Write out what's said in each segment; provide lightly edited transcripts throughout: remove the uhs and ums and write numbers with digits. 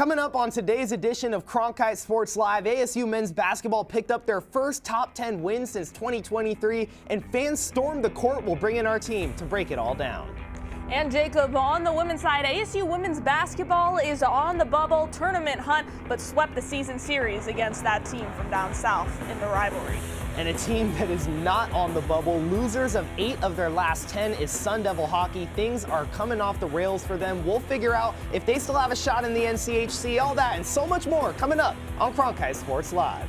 Coming up on today's edition of Cronkite Sports Live, ASU men's basketball picked up their first top 10 win since 2023, and fans stormed the court. We'll bring in our team to break it all down. And Jacob, on the women's side, ASU women's basketball is on the bubble tournament hunt, but swept the season series against that team from down south in the rivalry. And a team that is not on the bubble, losers of 8 of their last 10, is Sun Devil hockey. Things are coming off the rails for them. We'll figure out if they still have a shot in the NCHC, all that and so much more coming up on Cronkite Sports Live.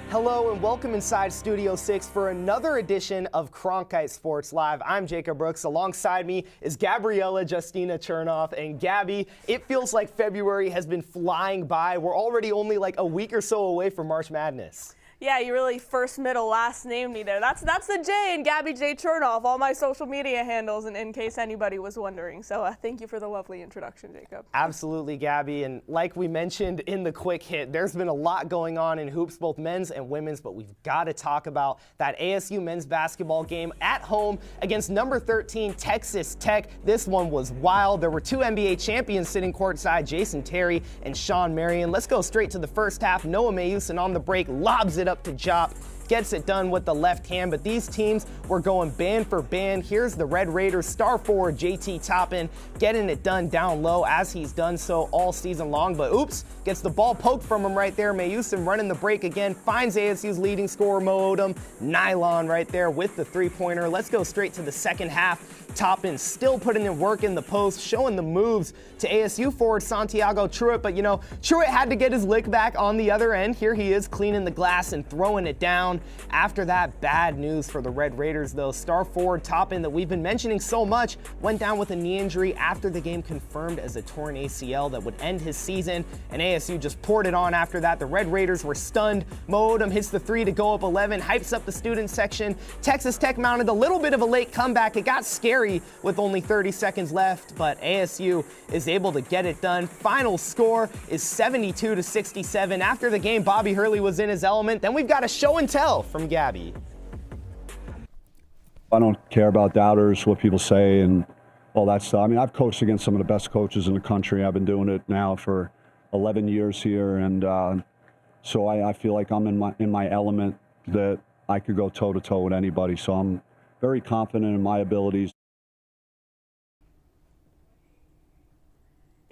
Hello and welcome inside Studio 6 for another edition of Cronkite Sports Live. I'm Jacob Brooks. Alongside me is Gabriella Justina Chernoff. And Gabby, it feels like February has been flying by. We're already only like a week or so away from March Madness. Yeah, you really first, middle, last named me there. That's the J in Gabby J. Chernoff, all my social media handles, and in case anybody was wondering. So thank you for the lovely introduction, Jacob. Absolutely, Gabby. And like we mentioned in the quick hit, there's been a lot going on in hoops, both men's and women's, but we've got to talk about that ASU men's basketball game at home against number 13 Texas Tech. This one was wild. There were 2 NBA champions sitting courtside, Jason Terry and Sean Marion. Let's go straight to the first half. Noah Mayusin on the break lobs it up to Jop, gets it done with the left hand, but these teams were going band for band. Here's the Red Raiders star forward JT Toppin getting it done down low as he's done so all season long, but oops, gets the ball poked from him right there. Mayusin running the break again, finds ASU's leading scorer Mo Odom. Nylon right there with the three-pointer. Let's go straight to the second half. Toppin still putting in work in the post, showing the moves to ASU forward Santiago Truitt, but Truitt had to get his lick back on the other end. Here he is cleaning the glass and throwing it down. After that, bad news for the Red Raiders though. Star forward Toppin that we've been mentioning so much went down with a knee injury after the game confirmed as a torn ACL that would end his season, and ASU just poured it on after that. The Red Raiders were stunned. Mo Odom hits the 3 to go up 11, hypes up the student section. Texas Tech mounted a little bit of a late comeback. It got scary with only 30 seconds left, but ASU is able to get it done. Final score is 72-67. After the game, Bobby Hurley was in his element. Then we've got a show and tell from Gabby. I don't care about doubters, what people say and all that stuff. I mean, I've coached against some of the best coaches in the country. I've been doing it now for 11 years here, and so I feel like I'm in my element, that I could go toe-to-toe with anybody. So I'm very confident in my abilities.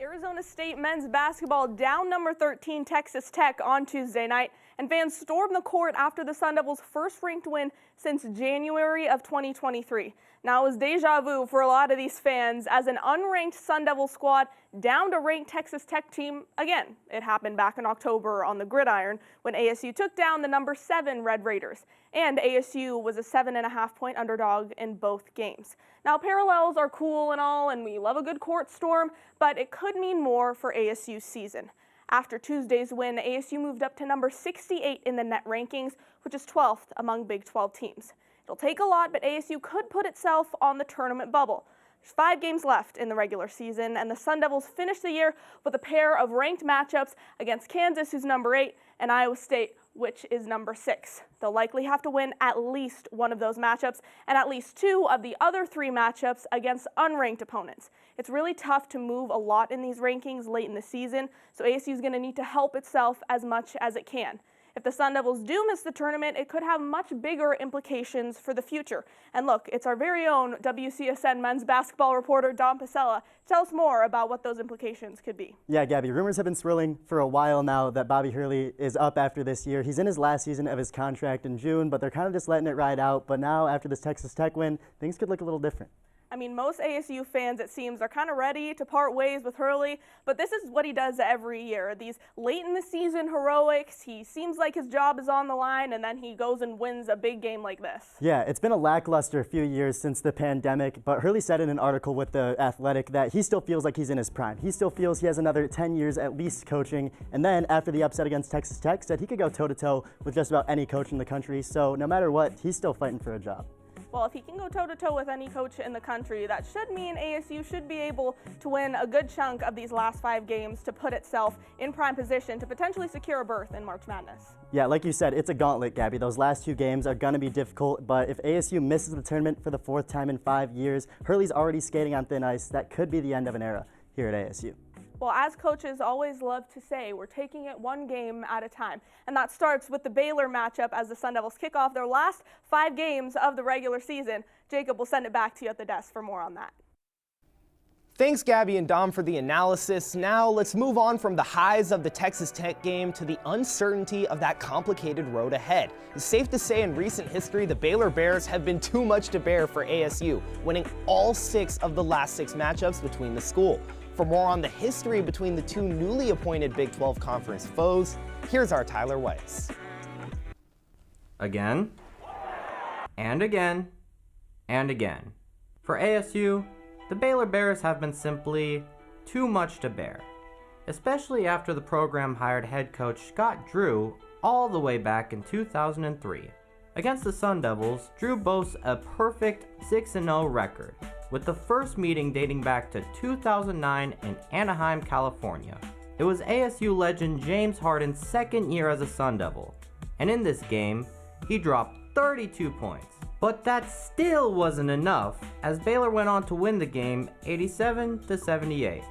Arizona State men's basketball down number 13 Texas Tech on Tuesday night, and fans stormed the court after the Sun Devils' first ranked win since January of 2023. Now it was deja vu for a lot of these fans as an unranked Sun Devil squad down to ranked Texas Tech team again. It happened back in October on the gridiron when ASU took down the number 7 Red Raiders, and ASU was a 7.5-point underdog in both games. Now parallels are cool and all, and we love a good court storm, but it could mean more for ASU's season. After Tuesday's win, ASU moved up to number 68 in the net rankings, which is 12th among Big 12 teams. It'll take a lot, but ASU could put itself on the tournament bubble. There's 5 games left in the regular season, and the Sun Devils finish the year with a pair of ranked matchups against Kansas, who's number 8, and Iowa State, which is number 6. They'll likely have to win at least one of those matchups and at least 2 of the other 3 matchups against unranked opponents. It's really tough to move a lot in these rankings late in the season, so ASU is going to need to help itself as much as it can. If the Sun Devils do miss the tournament, it could have much bigger implications for the future. And look, it's our very own WCSN men's basketball reporter, Don Pasella. Tell us more about what those implications could be. Yeah, Gabby, rumors have been swirling for a while now that Bobby Hurley is up after this year. He's in his last season of his contract in June, but they're kind of just letting it ride out. But now, after this Texas Tech win, things could look a little different. I mean, most ASU fans, it seems, are kind of ready to part ways with Hurley, but this is what he does every year. These late in the season heroics, he seems like his job is on the line, and then he goes and wins a big game like this. Yeah, it's been a lackluster few years since the pandemic, but Hurley said in an article with The Athletic that he still feels like he's in his prime. He still feels he has another 10 years at least coaching, and then after the upset against Texas Tech, said he could go toe-to-toe with just about any coach in the country, so no matter what, he's still fighting for a job. Well, if he can go toe-to-toe with any coach in the country, that should mean ASU should be able to win a good chunk of these last 5 games to put itself in prime position to potentially secure a berth in March Madness. Yeah, like you said, it's a gauntlet, Gabby. Those last 2 games are going to be difficult, but if ASU misses the tournament for the 4th time in 5 years, Hurley's already skating on thin ice. That could be the end of an era here at ASU. Well, as coaches always love to say, we're taking it one game at a time. And that starts with the Baylor matchup as the Sun Devils kick off their last 5 games of the regular season. Jacob will send it back to you at the desk for more on that. Thanks, Gabby and Dom, for the analysis. Now let's move on from the highs of the Texas Tech game to the uncertainty of that complicated road ahead. It's safe to say in recent history, the Baylor Bears have been too much to bear for ASU, winning all 6 of the last 6 matchups between the school. For more on the history between the 2 newly appointed Big 12 Conference foes, here's our Tyler Weiss. Again, and again, and again. For ASU, the Baylor Bears have been simply too much to bear, especially after the program hired head coach Scott Drew all the way back in 2003. Against the Sun Devils, Drew boasts a perfect 6-0 record, with the first meeting dating back to 2009 in Anaheim, California. It was ASU legend James Harden's 2nd year as a Sun Devil, and in this game, he dropped 32 points. But that still wasn't enough, as Baylor went on to win the game 87-78.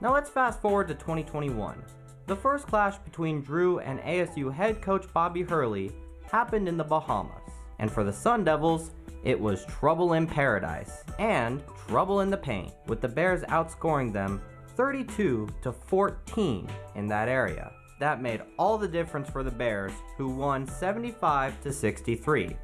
Now let's fast forward to 2021. The first clash between Drew and ASU head coach Bobby Hurley happened in the Bahamas, and for the Sun Devils, it was trouble in paradise and trouble in the paint, with the Bears outscoring them 32-14 in that area. That made all the difference for the Bears, who won 75-63.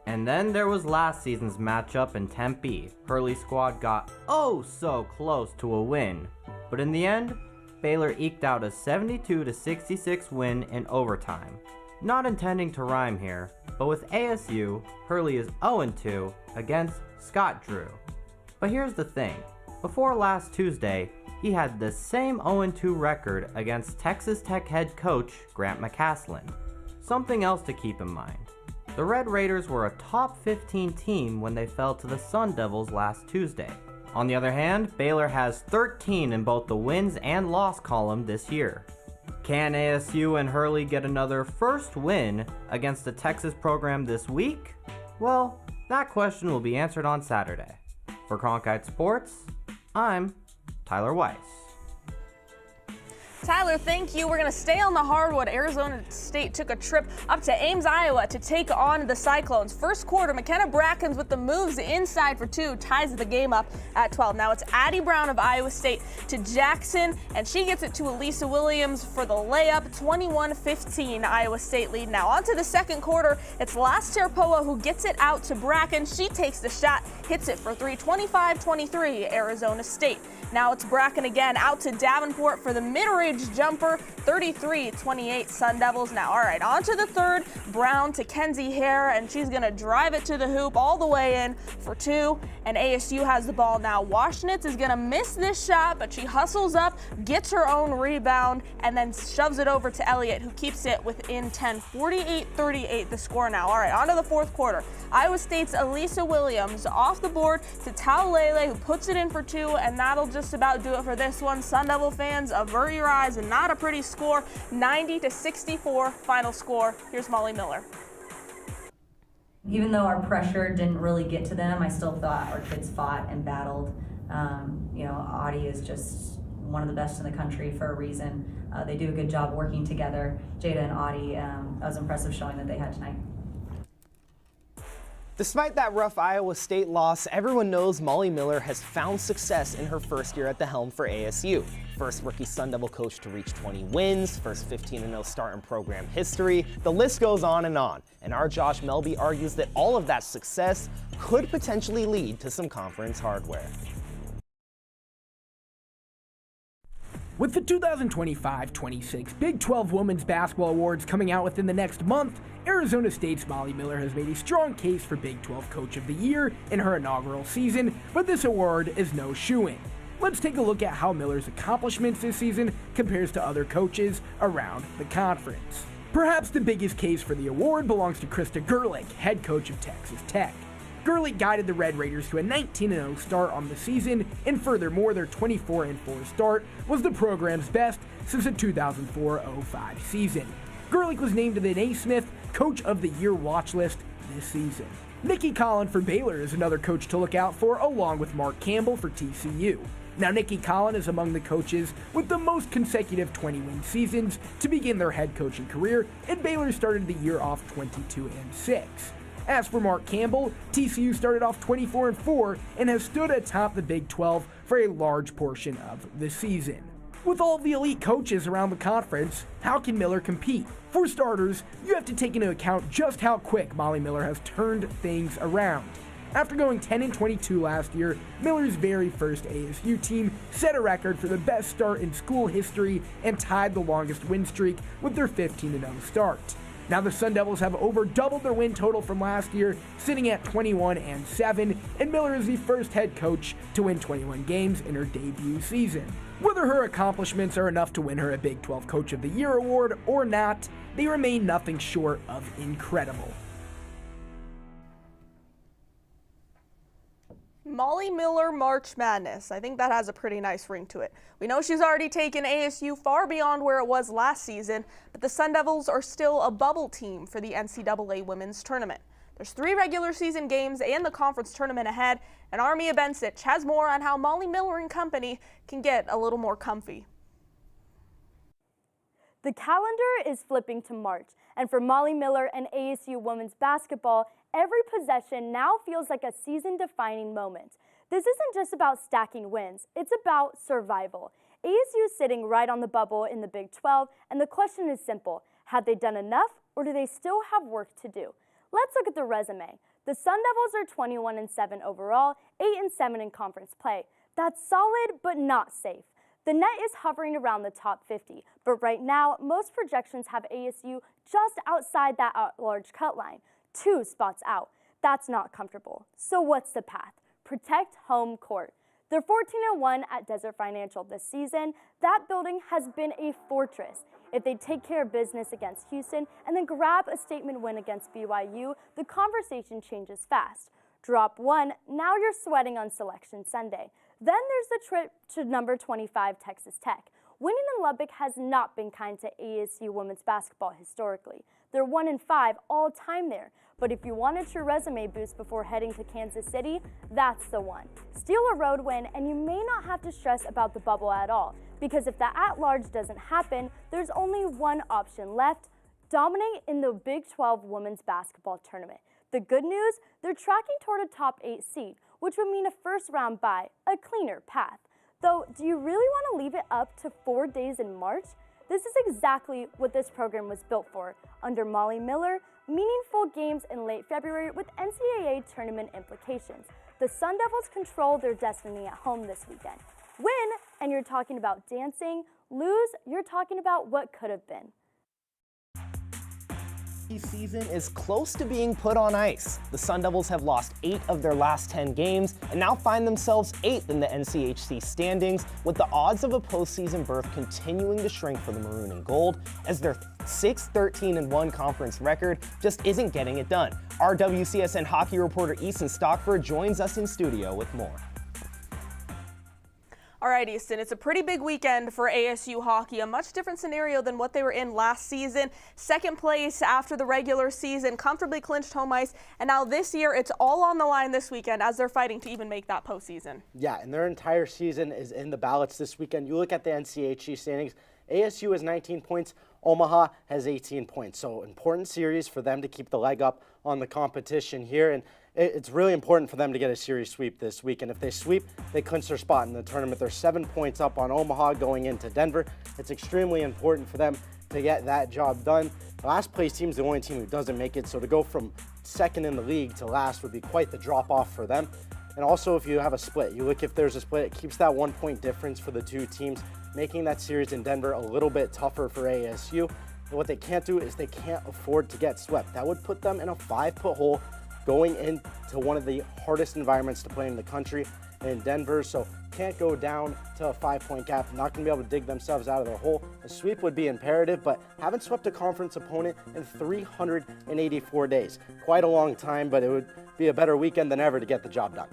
And then there was last season's matchup in Tempe. Hurley's squad got oh so close to a win, but in the end, Baylor eked out a 72-66 win in overtime. Not intending to rhyme here, but with ASU, Hurley is 0-2 against Scott Drew. But here's the thing, before last Tuesday, he had the same 0-2 record against Texas Tech head coach Grant McCaslin. Something else to keep in mind. The Red Raiders were a top 15 team when they fell to the Sun Devils last Tuesday. On the other hand, Baylor has 13 in both the wins and loss column this year. Can ASU and Hurley get another first win against the Texas program this week? Well, that question will be answered on Saturday. For Cronkite Sports, I'm Tyler Weiss. Tyler, thank you. We're going to stay on the hardwood. Arizona State took a trip up to Ames, Iowa to take on the Cyclones. First quarter, McKenna Brackens with the moves inside for 2 ties the game up at 12. Now it's Addie Brown of Iowa State to Jackson, and she gets it to Elisa Williams for the layup. 21-15 Iowa State lead. Now on to the second quarter. It's Las Terpoa who gets it out to Bracken. She takes the shot, hits it for 3. 25-23 Arizona State. Now it's Bracken again out to Davenport for the mid-range jumper. 33-28 Sun Devils. Now, all right, on to the third. Brown to Kenzie Hare, and she's going to drive it to the hoop all the way in for 2. And ASU has the ball now. Washnitz is going to miss this shot, but she hustles up, gets her own rebound, and then shoves it over to Elliott, who keeps it within 10. 48-38 the score now. All right, on to the fourth quarter. Iowa State's Elisa Williams off the board to Taulele, who puts it in for 2, and that'll just about do it for this one. Sun Devil fans, avert your eyes, and not a pretty score. 90-64 final score. Here's Molly Miller. Even though our pressure didn't really get to them, I still thought our kids fought and battled. Audie is just one of the best in the country for a reason. They do a good job working together. Jada and Audie, that was impressive showing that they had tonight. Despite that rough Iowa State loss, everyone knows Molly Miller has found success in her first year at the helm for ASU. First rookie Sun Devil coach to reach 20 wins, first 15-0 start in program history. The list goes on. And our Josh Melby argues that all of that success could potentially lead to some conference hardware. With the 2025-26 Big 12 Women's Basketball Awards coming out within the next month, Arizona State's Molly Miller has made a strong case for Big 12 Coach of the Year in her inaugural season, but this award is no shoo-in. Let's take a look at how Miller's accomplishments this season compares to other coaches around the conference. Perhaps the biggest case for the award belongs to Krista Gerlich, head coach of Texas Tech. Gerlich guided the Red Raiders to a 19-0 start on the season, and furthermore, their 24-4 start was the program's best since the 2004-05 season. Gerlich was named to the Naismith Coach of the Year watch list this season. Nikki Collin for Baylor is another coach to look out for, along with Mark Campbell for TCU. Now, Nikki Collin is among the coaches with the most consecutive 20-win seasons to begin their head coaching career, and Baylor started the year off 22-6. As for Mark Campbell, TCU started off 24-4 and has stood atop the Big 12 for a large portion of the season. With all of the elite coaches around the conference, how can Miller compete? For starters, you have to take into account just how quick Molly Miller has turned things around. After going 10-22 last year, Miller's very first ASU team set a record for the best start in school history and tied the longest win streak with their 15-0 start. Now the Sun Devils have over doubled their win total from last year, sitting at 21-7, and Miller is the first head coach to win 21 games in her debut season. Whether her accomplishments are enough to win her a Big 12 Coach of the Year award or not, they remain nothing short of incredible. Molly Miller March Madness. I think that has a pretty nice ring to it. We know she's already taken ASU far beyond where it was last season, but the Sun Devils are still a bubble team for the NCAA Women's Tournament. There's 3 regular season games and the conference tournament ahead, and Armia Bensich has more on how Molly Miller and company can get a little more comfy. The calendar is flipping to March, and for Molly Miller and ASU women's basketball, every possession now feels like a season-defining moment. This isn't just about stacking wins, it's about survival. ASU is sitting right on the bubble in the Big 12, and the question is simple. Have they done enough, or do they still have work to do? Let's look at the resume. The Sun Devils are 21-7 overall, 8-7 in conference play. That's solid, but not safe. The net is hovering around the top 50, but right now, most projections have ASU just outside that at-large cut line, 2 spots out. That's not comfortable. So what's the path? Protect home court. They're 14-1 at Desert Financial this season. That building has been a fortress. If they take care of business against Houston and then grab a statement win against BYU, the conversation changes fast. Drop 1, now you're sweating on Selection Sunday. Then there's the trip to number 25 Texas Tech. Winning in Lubbock has not been kind to ASU women's basketball historically. They're 1-5 all time there. But if you wanted your resume boost before heading to Kansas City, that's the one. Steal a road win and you may not have to stress about the bubble at all. Because if the at-large doesn't happen, there's only one option left: dominate in the Big 12 women's basketball tournament. The good news, they're tracking toward a top 8 seed, which would mean a first-round bye, a cleaner path. Though, do you really want to leave it up to 4 days in March? This is exactly what this program was built for. Under Molly Miller, meaningful games in late February with NCAA tournament implications. The Sun Devils control their destiny at home this weekend. Win, and you're talking about dancing. Lose, you're talking about what could have been. Season is close to being put on ice. The Sun Devils have lost 8 of their last 10 games and now find themselves 8th in the NCHC standings, with the odds of a postseason berth continuing to shrink for the Maroon and Gold, as their 6-13-1 conference record just isn't getting it done. Our WCSN hockey reporter Easton Stockford joins us in studio with more. All right, Easton, it's a pretty big weekend for ASU hockey, a much different scenario than what they were in last season. Second place after the regular season, comfortably clinched home ice, and now this year it's all on the line this weekend as they're fighting to even make that postseason. Yeah, and their entire season is in the ballots this weekend. You look at the NCHC standings, ASU has 19 points, Omaha has 18 points. So important series for them to keep the leg up on the competition here. And it's really important for them to get a series sweep this week. And if they sweep, they clinch their spot in the tournament. They're 7 points up on Omaha going into Denver. It's extremely important for them to get that job done. The last place team is the only team who doesn't make it, so to go from second in the league to last would be quite the drop-off for them. And also, if you have a split, you look if there's a split, it keeps that 1 point difference for the two teams, making that series in Denver a little bit tougher for ASU. And what they can't do is they can't afford to get swept. That would put them in a 5-foot hole going into one of the hardest environments to play in the country in Denver. So can't go down to a 5-point gap, not going to be able to dig themselves out of their hole. A sweep would be imperative, but haven't swept a conference opponent in 384 days. Quite a long time, but it would be a better weekend than ever to get the job done.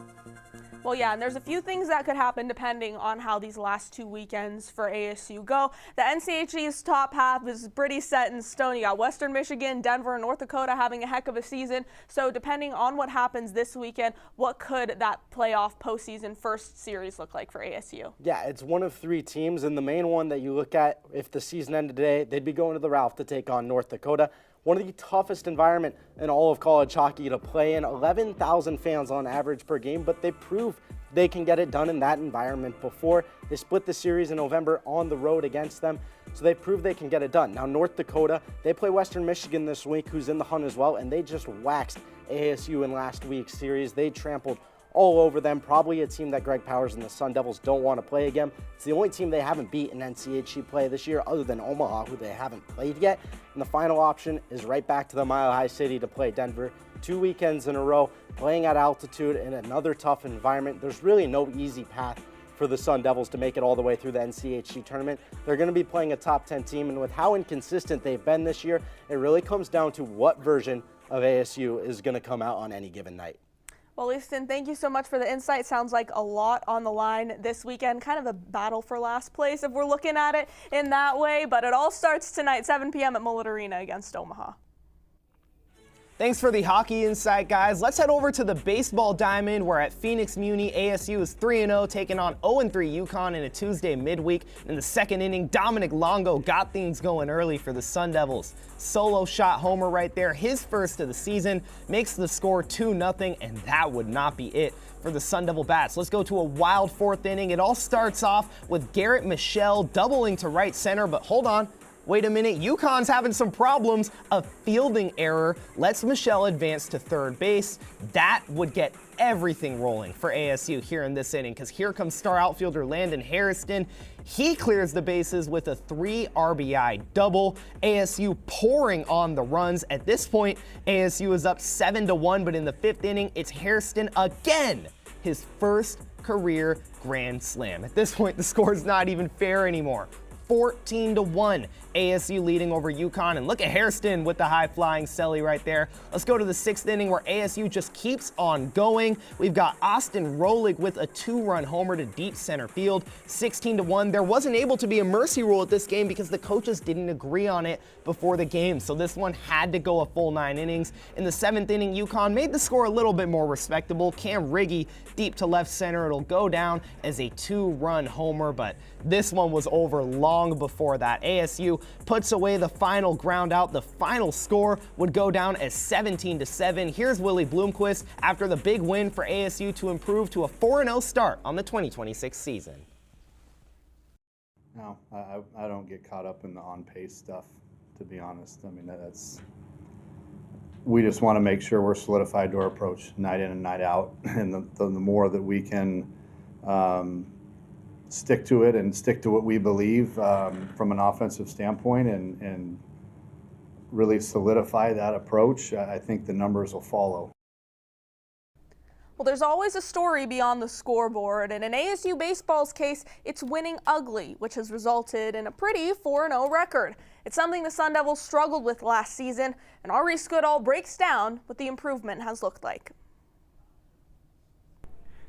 Well, yeah, and there's a few things that could happen depending on how these last 2 weekends for ASU go. The NCHC's top half is pretty set in stone. You got Western Michigan, Denver, and North Dakota having a heck of a season. So depending on what happens this weekend, what could that playoff postseason first series look like for ASU? Yeah, it's one of 3 teams, and the main one that you look at, if the season ended today, they'd be going to the Ralph to take on North Dakota. One of the toughest environment in all of college hockey to play in. 11,000 fans on average per game, but they prove they can get it done in that environment before. They split the series in November on the road against them, so they prove they can get it done. Now, North Dakota, they play Western Michigan this week, who's in the hunt as well, and they just waxed ASU in last week's series. They trampled all over them, probably a team that Greg Powers and the Sun Devils don't want to play again. It's the only team they haven't beat in NCHC play this year other than Omaha, who they haven't played yet. And the final option is right back to the Mile High City to play Denver. 2 weekends in a row, playing at altitude in another tough environment. There's really no easy path for the Sun Devils to make it all the way through the NCHC tournament. They're going to be playing a top 10 team, and with how inconsistent they've been this year, it really comes down to what version of ASU is going to come out on any given night. Well, Easton, thank you so much for the insight. Sounds like a lot on the line this weekend, kind of a battle for last place if we're looking at it in that way, but it all starts tonight, 7 p.m. at Mullet Arena against Omaha. Thanks for the hockey insight, guys. Let's head over to the baseball diamond, where at Phoenix Muni, ASU is 3-0, taking on 0-3 UConn in a Tuesday midweek. In the second inning, Dominic Longo got things going early for the Sun Devils. Solo shot homer right there, his first of the season, makes the score 2-0, and that would not be it for the Sun Devil Bats. Let's go to a wild 4th inning. It all starts off with Garrett Michelle doubling to right center, but hold on. Wait a minute, UConn's having some problems. A fielding error lets Michelle advance to third base. That would get everything rolling for ASU here in this inning, because here comes star outfielder Landon Harrison. He clears the bases with a 3 RBI double. ASU pouring on the runs. At this point, ASU is up 7-1, but in the 5th inning, it's Hairston again, his first career grand slam. At this point, the score is not even fair anymore. 14-1, ASU leading over UConn, and look at Hairston with the high-flying celly right there. Let's go to the 6th inning, where ASU just keeps on going. We've got Austin Rolig with a 2-run homer to deep center field. 16-1. There wasn't able to be a mercy rule at this game because the coaches didn't agree on it before the game, so this one had to go a full 9 innings. In the 7th inning, UConn made the score a little bit more respectable. Cam Riggy deep to left center. It'll go down as a 2-run homer, but this one was over long before that. ASU puts away the final ground out. The final score would go down as 17-7. Here's Willie Bloomquist after the big win for ASU to improve to a 4-0 start on the 2026 season. No, I don't get caught up in the on-pace stuff, to be honest. I mean, we just want to make sure we're solidified to our approach night in and night out, and the more that we can stick to it and stick to what we believe from an offensive standpoint and really solidify that approach, I think the numbers will follow. Well, there's always a story beyond the scoreboard, and in ASU baseball's case, it's winning ugly, which has resulted in a pretty 4-0 record. It's something the Sun Devils struggled with last season, and Ari Skoodal breaks down what the improvement has looked like.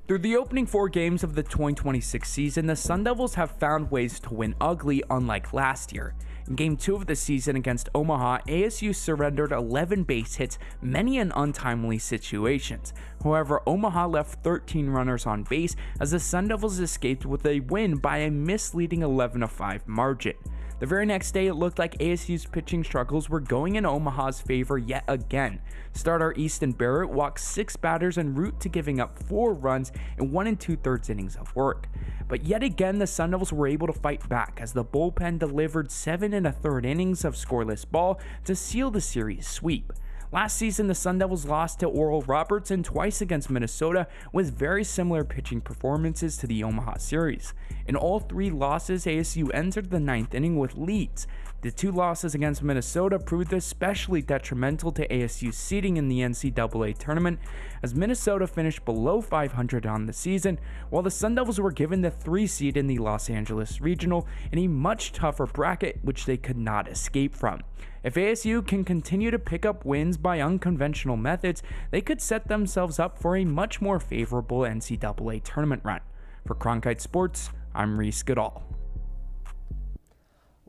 Through the opening 4 games of the 2026 season, the Sun Devils have found ways to win ugly, unlike last year. In Game 2 of the season against Omaha, ASU surrendered 11 base hits, many in untimely situations. However, Omaha left 13 runners on base as the Sun Devils escaped with a win by a misleading 11-5 margin. The very next day, it looked like ASU's pitching struggles were going in Omaha's favor yet again. Starter Easton Barrett walked 6 batters en route to giving up 4 runs in 1 2/3 innings of work. But yet again, the Sun Devils were able to fight back as the bullpen delivered 7 1/3 innings of scoreless ball to seal the series sweep. Last season, the Sun Devils lost to Oral Roberts and twice against Minnesota with very similar pitching performances to the Omaha series. In all 3 losses, ASU entered the 9th inning with leads. The 2 losses against Minnesota proved especially detrimental to ASU's seeding in the NCAA tournament, as Minnesota finished below 500 on the season, while the Sun Devils were given the 3 seed in the Los Angeles Regional in a much tougher bracket, which they could not escape from. If ASU can continue to pick up wins by unconventional methods, they could set themselves up for a much more favorable NCAA tournament run. For Cronkite Sports, I'm Reese Goodall.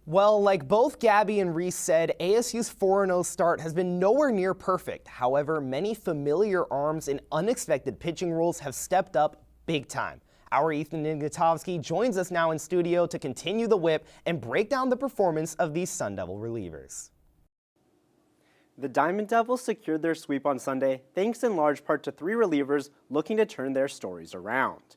Well, like both Gabby and Reese said, ASU's 4-0 start has been nowhere near perfect. However, many familiar arms and unexpected pitching roles have stepped up big time. Our Ethan Nigotovsky joins us now in studio to continue the whip and break down the performance of these Sun Devil relievers. The Diamond Devils secured their sweep on Sunday thanks in large part to 3 relievers looking to turn their stories around.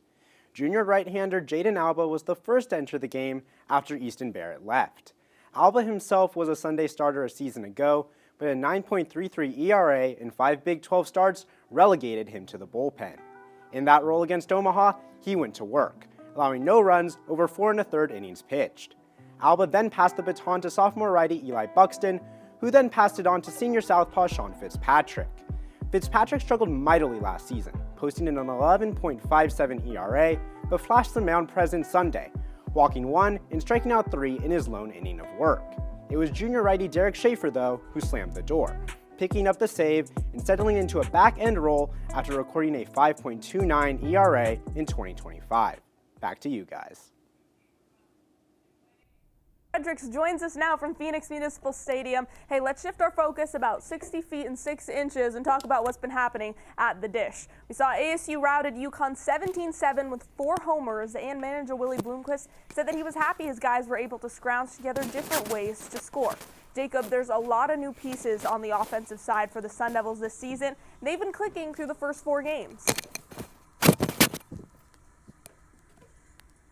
Junior right-hander Jaden Alba was the first to enter the game after Easton Barrett left. Alba himself was a Sunday starter a season ago, but a 9.33 ERA in 5 Big 12 starts relegated him to the bullpen. In that role against Omaha, he went to work, allowing no runs over 4 1/3 innings pitched. Alba then passed the baton to sophomore righty Eli Buxton, who then passed it on to senior southpaw Sean Fitzpatrick. Fitzpatrick struggled mightily last season, posting an 11.57 ERA, but flashed some mound presence Sunday, walking 1 and striking out 3 in his lone inning of work. It was junior righty Derek Schaefer, though, who slammed the door, picking up the save and settling into a back-end role after recording a 5.29 ERA in 2025. Back to you guys. Fredericks joins us now from Phoenix Municipal Stadium. Hey, let's shift our focus about 60 feet and 6 inches and talk about what's been happening at the Dish. We saw ASU routed UConn 17-7 with 4 homers, and manager Willie Bloomquist said that he was happy his guys were able to scrounge together different ways to score. Jacob, there's a lot of new pieces on the offensive side for the Sun Devils this season. They've been clicking through the first 4 games.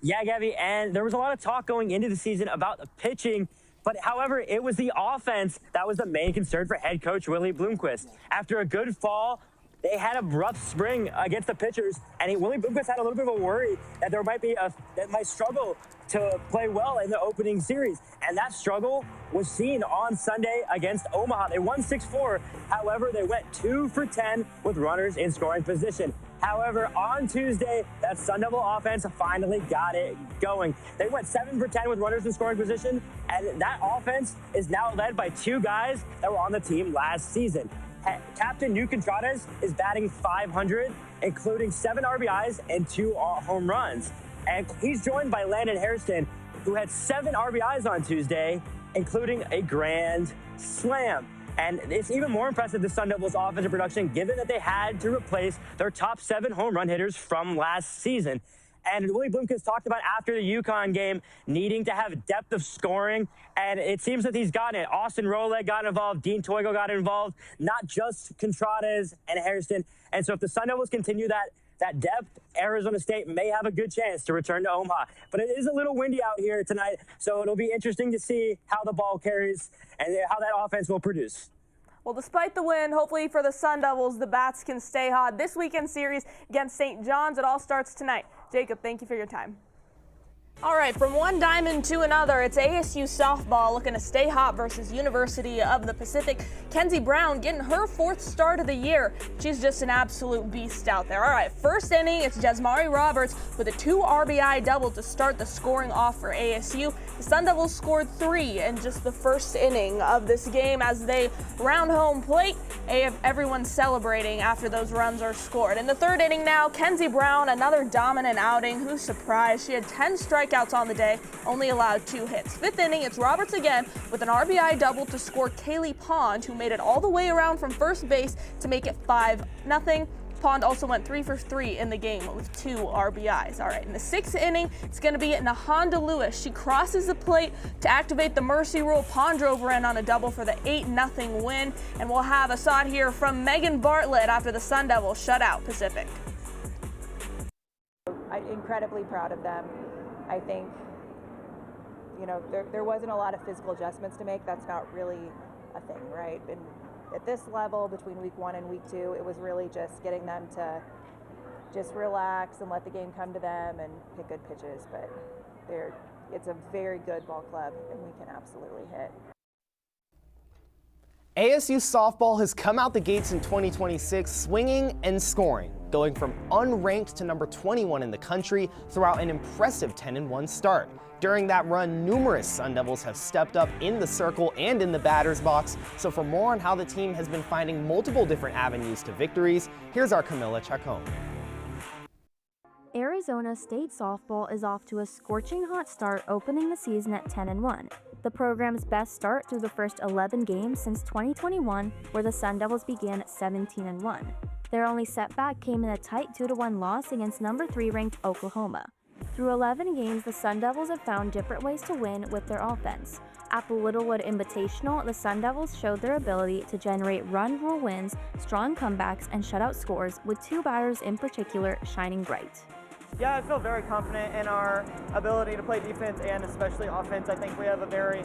Yeah, Gabby, and there was a lot of talk going into the season about the pitching, but however, it was the offense that was the main concern for head coach Willie Bloomquist. After a good fall, they had a rough spring against the pitchers, and Willie Bloomquist had a little bit of a worry that there might be that might struggle to play well in the opening series, and that struggle was seen on Sunday against Omaha. They won 6-4. However, they went 2 for 10 with runners in scoring position. However, on Tuesday, that Sun Devil offense finally got it going. They went 7 for 10 with runners in scoring position, and that offense is now led by 2 guys that were on the team last season. Captain New Contradas is batting .500, including 7 RBIs and 2 home runs. And he's joined by Landon Hairston, who had 7 RBIs on Tuesday, including a grand slam. And it's even more impressive, the Sun Devils' offensive production, given that they had to replace their top 7 home run hitters from last season. And Willie Bloomquist talked about after the UConn game needing to have depth of scoring, and it seems that he's gotten it. Austin Roleg got involved, Dean Toigo got involved, not just Contradas and Hairston. And so if the Sun Devils continue that depth, Arizona State may have a good chance to return to Omaha. But it is a little windy out here tonight, so it'll be interesting to see how the ball carries and how that offense will produce. Well, despite the win, hopefully for the Sun Devils, the bats can stay hot. This weekend series against St. John's, it all starts tonight. Jacob, thank you for your time. All right, from one diamond to another, it's ASU softball looking to stay hot versus University of the Pacific. Kenzie Brown getting her 4th start of the year. She's just an absolute beast out there. All right, first inning, it's Jasmari Roberts with a 2 RBI double to start the scoring off for ASU. The Sun Devils scored 3 in just the first inning of this game as they round home plate. Everyone's celebrating after those runs are scored. In the 3rd inning now, Kenzie Brown, another dominant outing. Who's surprised? She had 10 strikeouts on the day, only allowed 2 hits. 5th inning, it's Roberts again with an RBI double to score Kaylee Pond, who made it all the way around from first base to make it 5-0. Pond also went 3 for 3 in the game with 2 RBIs. All right, in the 6th inning, it's going to be Nahonda Lewis. She crosses the plate to activate the mercy rule. Pond drove her in on a double for the 8-0 win. And we'll have a shot here from Megan Bartlett after the Sun Devils shut out Pacific. I'm incredibly proud of them. I think, you know, there wasn't a lot of physical adjustments to make. That's not really a thing, right? And at this level, between week 1 and week 2, it was really just getting them to just relax and let the game come to them and pick good pitches. But it's a very good ball club, and we can absolutely hit. ASU softball has come out the gates in 2026 swinging and scoring, going from unranked to number 21 in the country throughout an impressive 10-1 start. During that run, numerous Sun Devils have stepped up in the circle and in the batter's box. So for more on how the team has been finding multiple different avenues to victories, here's our Camila Chacon. Arizona State softball is off to a scorching hot start, opening the season at 10-1. The program's best start through the first 11 games since 2021, where the Sun Devils began at 17-1. Their only setback came in a tight 2-1 loss against number 3 ranked Oklahoma. Through 11 games, the Sun Devils have found different ways to win with their offense. At the Littlewood Invitational, the Sun Devils showed their ability to generate run rule wins, strong comebacks, and shutout scores, with 2 batters in particular shining bright. Yeah, I feel very confident in our ability to play defense and especially offense. I think we have a very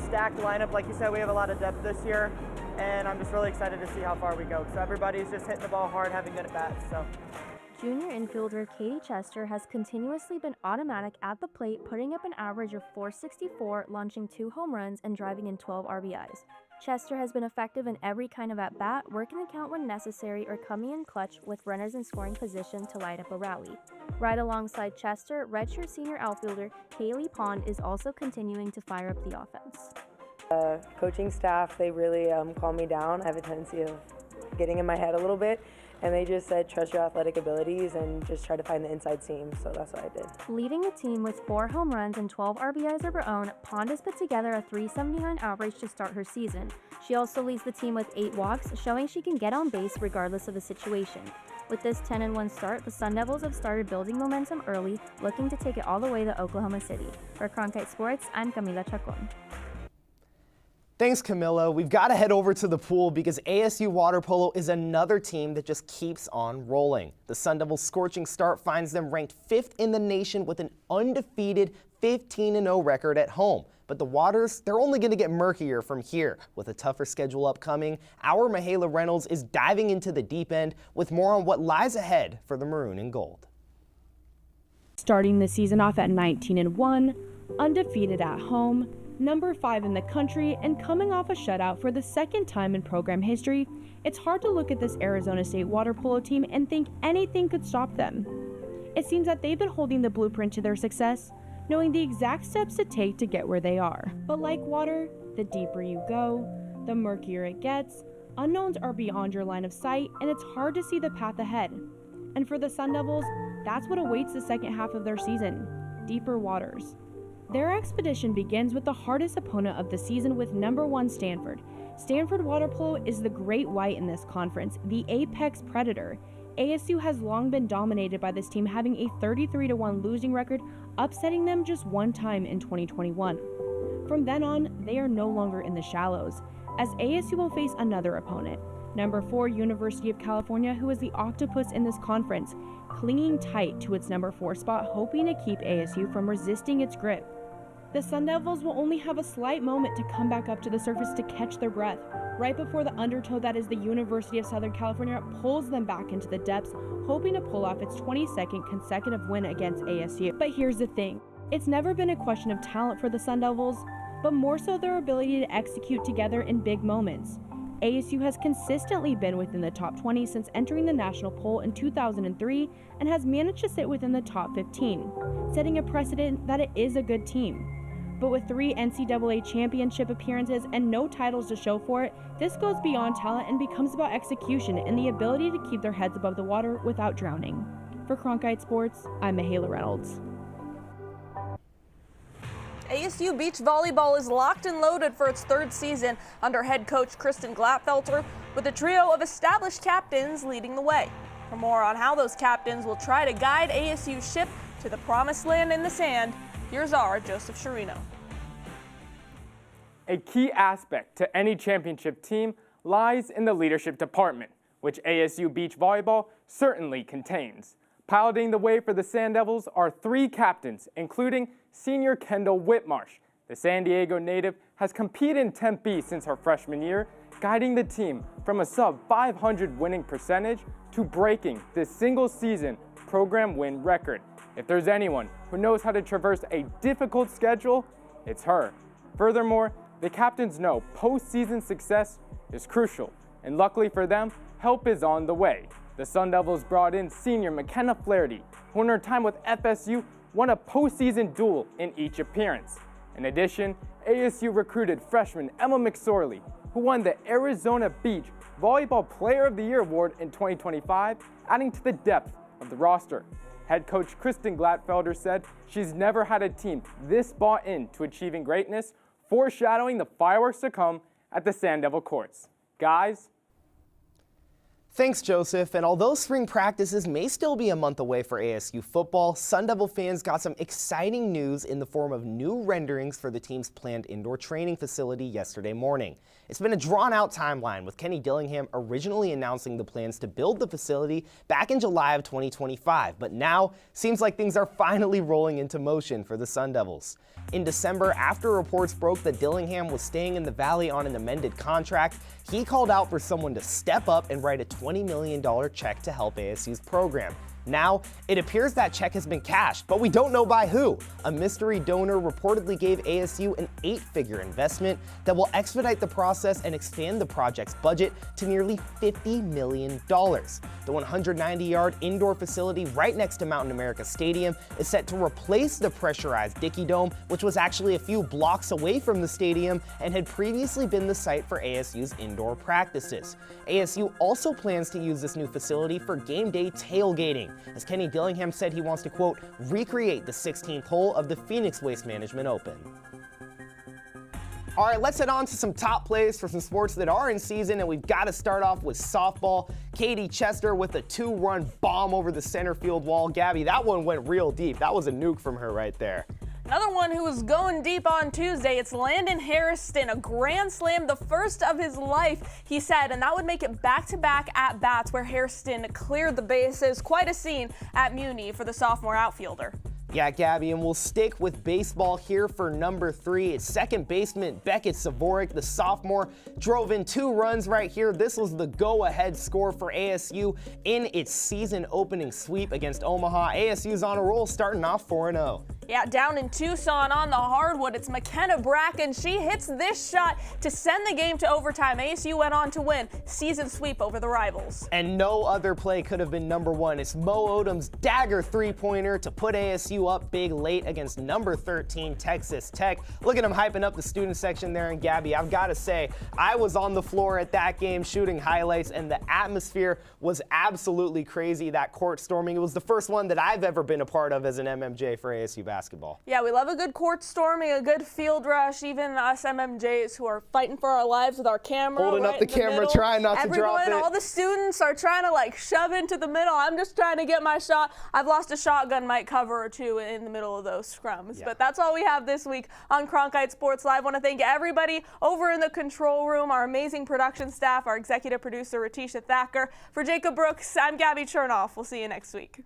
stacked lineup. Like you said, we have a lot of depth this year, and I'm just really excited to see how far we go. So everybody's just hitting the ball hard, having good at-bats. So. Junior infielder Katie Chester has continuously been automatic at the plate, putting up an average of .464, launching 2 home runs and driving in 12 RBIs. Chester has been effective in every kind of at-bat, working the count when necessary or coming in clutch with runners in scoring position to light up a rally. Right alongside Chester, redshirt senior outfielder Kaylee Pond is also continuing to fire up the offense. Coaching staff, they really calm me down. I have a tendency of getting in my head a little bit. And they just said, trust your athletic abilities and just try to find the inside seam, so that's what I did. Leading the team with 4 home runs and 12 RBIs of her own, Pond has put together a .379 average to start her season. She also leads the team with 8 walks, showing she can get on base regardless of the situation. With this 10-1 start, the Sun Devils have started building momentum early, looking to take it all the way to Oklahoma City. For Cronkite Sports, I'm Camila Chacon. Thanks, Camilla. We've got to head over to the pool because ASU Water Polo is another team that just keeps on rolling. The Sun Devils' scorching start finds them ranked 5th in the nation with an undefeated 15-0 record at home. But the Waters, they're only going to get murkier from here. With a tougher schedule upcoming, our Mahala Reynolds is diving into the deep end with more on what lies ahead for the Maroon and Gold. Starting the season off at 19-1, undefeated at home, number 5 in the country, and coming off a shutout for the 2nd time in program history, it's hard to look at this Arizona State water polo team and think anything could stop them. It seems that they've been holding the blueprint to their success, knowing the exact steps to take to get where they are. But like water, the deeper you go, the murkier it gets, unknowns are beyond your line of sight, and it's hard to see the path ahead. And for the Sun Devils, that's what awaits the second half of their season, deeper waters. Their expedition begins with the hardest opponent of the season with number 1 Stanford. Stanford Water Polo is the great white in this conference, the apex predator. ASU has long been dominated by this team, having a 33-1 losing record, upsetting them just 1 time in 2021. From then on, they are no longer in the shallows, as ASU will face another opponent, number 4 University of California, who is the octopus in this conference, clinging tight to its number 4 spot, hoping to keep ASU from resisting its grip. The Sun Devils will only have a slight moment to come back up to the surface to catch their breath, right before the undertow that is the University of Southern California pulls them back into the depths, hoping to pull off its 22nd consecutive win against ASU. But here's the thing, it's never been a question of talent for the Sun Devils, but more so their ability to execute together in big moments. ASU has consistently been within the top 20 since entering the national poll in 2003 and has managed to sit within the top 15, setting a precedent that it is a good team. But with 3 NCAA championship appearances and no titles to show for it, this goes beyond talent and becomes about execution and the ability to keep their heads above the water without drowning. For Cronkite Sports, I'm Mahala Reynolds. ASU Beach Volleyball is locked and loaded for its 3rd season under head coach Kristen Glatfelter, with a trio of established captains leading the way. For more on how those captains will try to guide ASU's ship to the promised land in the sand, here's our Joseph Sherino. A key aspect to any championship team lies in the leadership department, which ASU Beach Volleyball certainly contains. Piloting the way for the Sand Devils are 3 captains, including senior Kendall Whitmarsh. The San Diego native has competed in Tempe since her freshman year, guiding the team from a sub-500 winning percentage to breaking the single-season program win record. If there's anyone who knows how to traverse a difficult schedule, it's her. Furthermore, the captains know postseason success is crucial, and luckily for them, help is on the way. The Sun Devils brought in senior McKenna Flaherty, who in her time with FSU won a postseason duel in each appearance. In addition, ASU recruited freshman Emma McSorley, who won the Arizona Beach Volleyball Player of the Year award in 2025, adding to the depth of the roster. Head coach Kristen Gladfelder said she's never had a team this bought in to achieving greatness, foreshadowing the fireworks to come at the Sand Devil courts. Guys? Thanks, Joseph. And although spring practices may still be a month away for ASU football, Sun Devil fans got some exciting news in the form of new renderings for the team's planned indoor training facility yesterday morning. It's been a drawn-out timeline, with Kenny Dillingham originally announcing the plans to build the facility back in July of 2025, but now seems like things are finally rolling into motion for the Sun Devils. In December, after reports broke that Dillingham was staying in the Valley on an amended contract, he called out for someone to step up and write a $20 million check to help ASU's program. Now, it appears that check has been cashed, but we don't know by who. A mystery donor reportedly gave ASU an 8-figure investment that will expedite the process and expand the project's budget to nearly $50 million. The 190-yard indoor facility right next to Mountain America Stadium is set to replace the pressurized Dickey Dome, which was actually a few blocks away from the stadium and had previously been the site for ASU's indoor practices. ASU also plans to use this new facility for game day tailgating, as Kenny Dillingham said he wants to, quote, recreate the 16th hole of the Phoenix Waste Management Open. All right, let's head on to some top plays for some sports that are in season, and we've got to start off with softball. Katie Chester with a 2-run bomb over the center field wall. Gabby, that one went real deep. That was a nuke from her right there. Another one who was going deep on Tuesday, it's Landon Harrison, a grand slam, the first of his life, he said, and that would make it back-to-back at-bats where Harrison cleared the bases. Quite a scene at Muni for the sophomore outfielder. Yeah, Gabby, and we'll stick with baseball here for number 3. It's second baseman Beckett Savorik, the sophomore, drove in 2 runs right here. This was the go-ahead score for ASU in its season opening sweep against Omaha. ASU's on a roll, starting off 4-0. Yeah, down in Tucson on the hardwood, it's McKenna Bracken. She hits this shot to send the game to overtime. ASU went on to win season sweep over the rivals. And no other play could have been number 1. It's Mo Odom's dagger 3-pointer to put ASU up big late against number 13 Texas Tech. Look at him hyping up the student section there. And Gabby, I've got to say, I was on the floor at that game shooting highlights, and the atmosphere was absolutely crazy. That court storming, it was the first one that I've ever been a part of as an MMJ for ASU basketball. Yeah, we love a good court storming, a good field rush, even us MMJs who are fighting for our lives with our camera. Holding right up the camera, trying not to drop it. All the students are trying to like shove into the middle. I'm just trying to get my shot. I've lost a shotgun might cover or two in the middle of those scrums. Yeah. But that's all we have this week on Cronkite Sports Live. I want to thank everybody over in the control room, our amazing production staff, our executive producer, Ratisha Thacker. For Jacob Brooks, I'm Gabby Chernoff. We'll see you next week.